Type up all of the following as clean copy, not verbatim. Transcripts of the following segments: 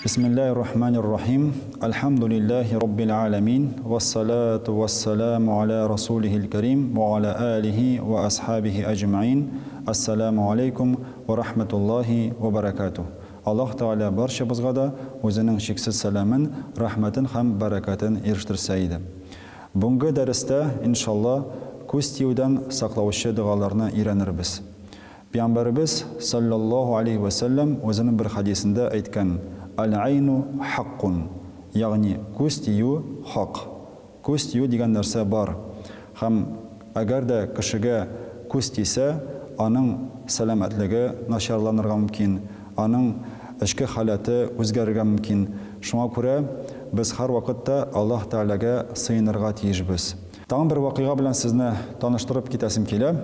Bismillahirrahmanirrahim. Elhamdülillahi Rabbil alemin. Vessalatu vesselamu ala Rasulihil kerim ve ala alihi ve ashabihi ecma'in. Assalamu aleykum ve rahmetullahi ve berekatuh. Allah Teala barchamizga da o'zining cheksiz salamin, rahmatin ham barakatin erishtirsaydi. Bunga darsda inshaalloh ko'z tiyuvdan saqlovchi duolarni o'rganamiz. Payg'ambarimiz sallallohu alayhi va sallam o'zining bir hadisida aytgan: Al-aynu haqqun, ya'ni ko'z tiyu haq. Ko'z tiyu degan narsa bor. Ham agarda kishiga ko'z tiysa, uning salomatligi nasharlanirga mumkin, uning ichki holati o'zgararga mumkin. Shunga ko'ra biz har vaqtda Alloh taolaga sığınırga tiyishmiz. Tağın bir voqea bilan sizni tanishtirib ketasim keladi.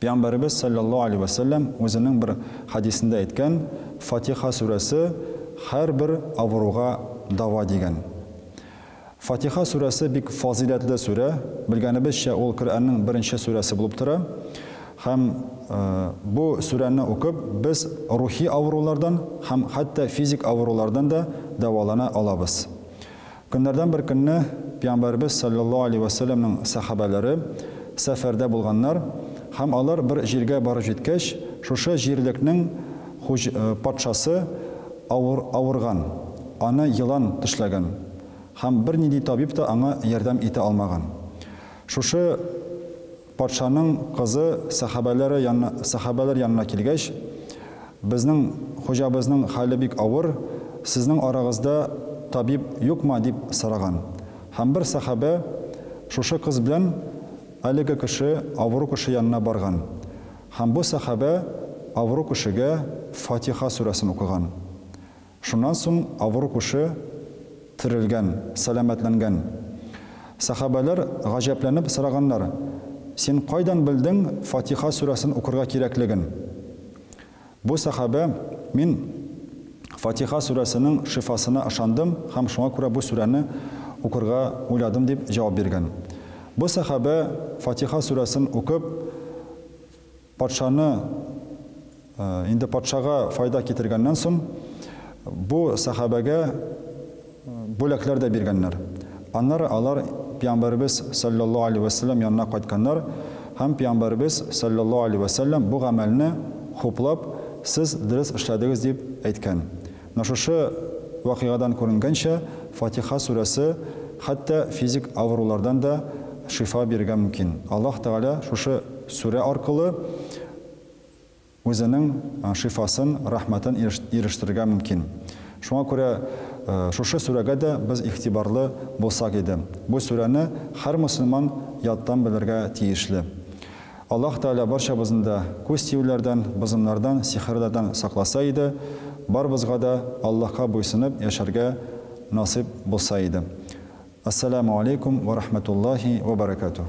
Payg'ambarimiz sallallohu alayhi va sallam o'zining bir hadisida aytgan, Fatiha surasi har bir avruga davo degan. Fatiha surasi bek fazilatli sura, bilganimizcha ol Qur'onning birinchi surasi bo'lib turadi. Ham bu surani o'qib biz ruhiy avrulardan ham hatto fizik avrulardan da davolana olamiz. Kunlardan bir kunni Payg'ambarimiz sallallohu alayhi va sallamning sahobalari safarda bo'lganlar, ham ular bir yerga borib yetkach, o'sha yerlikning podshasi avurgan, ona yılan tishlagan. Ham bir nidi tabib da ona yordam eta olmagan. O'sha podshaning qizi sahobalar yanına kelgach, bizning xo'jabizning hali bek avur, sizning orangizda tabib yo'qmi deb so'ragan. Ham bir sahoba o'sha qiz bilan haligi kishi avru kishi yanına borgan. Ham bu sahoba avru kishiga Fatiha surasini o'qigan. Shundan so'ng avru kishi tirilgan, salomatlangan. Sahobalar g'ajablanib so'raganlar: "Sen qaydan bilding Fatiha surasini o'qirga kerakligin?" Bu sahoba: "Men Fatiha surasining shifosini ishondim, ham shunga ko'ra bu surani o'qirga o'yladim" deb javob bergan. Bu sahoba Fatiha surasini o'qib endi podshaga foyda keltirgandan so'ng bu sahobaga bo'laklar da berganlar. Ular Payg'ambarimiz sallallohu alayhi va sallam yanına qaytganlar, ham Payg'ambarimiz sallallohu alayhi va sallam bu amalni xo'plab siz durust ishladingiz deb aytgan. Shu voqeadan ko'ringancha Fatiha surasi hatto fizik avrulardan da shifo bergan mumkin. Alloh taolo shu sura orqali o'zining shifosin, rahmatin erishtirgan mumkin. Shunga ko'ra shu suraga da biz ihtiborli bo'lsak edi. Bu surani har musulmon yoddan bilirga tegishli. Alloh taolo barchamizni ko'z tiyuvlardan, buzumlardan, sehrlardan saqlasa edi, bor bizga da Allohga bo'ysunib yasharga nasib bo'lsa edi. Assalomu alaykum va rahmatullohi va barakatuh.